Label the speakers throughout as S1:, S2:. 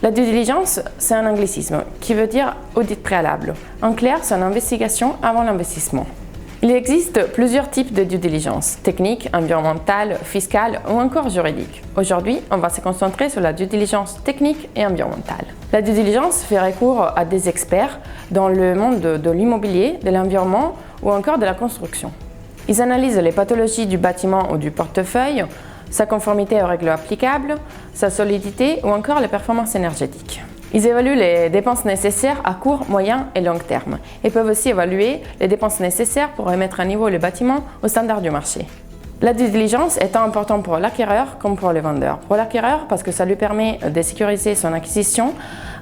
S1: La due diligence, c'est un anglicisme qui veut dire audit préalable. En clair, c'est une investigation avant l'investissement. Il existe plusieurs types de due diligence, technique, environnementale, fiscale ou encore juridique. Aujourd'hui, on va se concentrer sur la due diligence technique et environnementale. La due diligence fait recours à des experts dans le monde de l'immobilier, de l'environnement ou encore de la construction. Ils analysent les pathologies du bâtiment ou du portefeuille, sa conformité aux règles applicables, sa solidité ou encore les performances énergétiques. Ils évaluent les dépenses nécessaires à court, moyen et long terme et peuvent aussi évaluer les dépenses nécessaires pour remettre à niveau le bâtiment aux standards du marché. La due diligence est importante pour l'acquéreur comme pour le vendeur. Pour l'acquéreur parce que ça lui permet de sécuriser son acquisition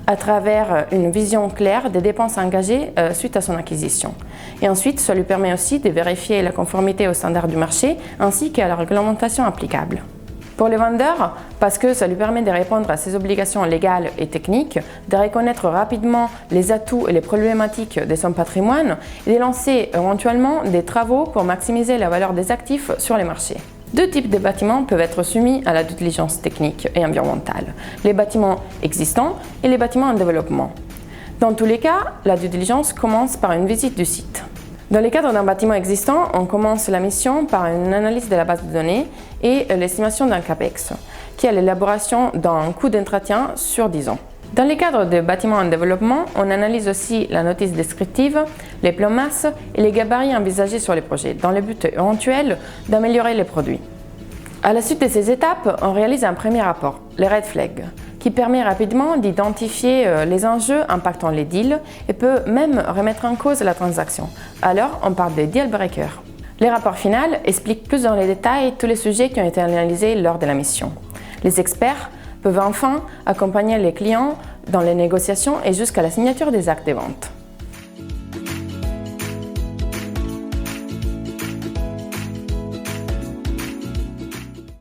S1: à travers une vision claire des dépenses engagées suite à son acquisition. Et ensuite, ça lui permet aussi de vérifier la conformité aux standards du marché ainsi qu'à la réglementation applicable. Pour le vendeur, parce que ça lui permet de répondre à ses obligations légales et techniques, de reconnaître rapidement les atouts et les problématiques de son patrimoine et de lancer éventuellement des travaux pour maximiser la valeur des actifs sur les marchés. Deux types de bâtiments peuvent être soumis à la due diligence technique et environnementale, les bâtiments existants et les bâtiments en développement. Dans tous les cas, la due diligence commence par une visite du site. Dans le cadre d'un bâtiment existant, on commence la mission par une analyse de la base de données et l'estimation d'un CAPEX, qui est l'élaboration d'un coût d'entretien sur 10 ans. Dans le cadre de bâtiments en développement, on analyse aussi la notice descriptive, les plans masse et les gabarits envisagés sur les projets, dans le but éventuel d'améliorer les produits. À la suite de ces étapes, on réalise un premier rapport, les red flags, qui permet rapidement d'identifier les enjeux impactant les deals et peut même remettre en cause la transaction. Alors, on parle des deal breakers. Les rapports finaux expliquent plus dans les détails tous les sujets qui ont été analysés lors de la mission. Les experts peuvent enfin accompagner les clients dans les négociations et jusqu'à la signature des actes de vente.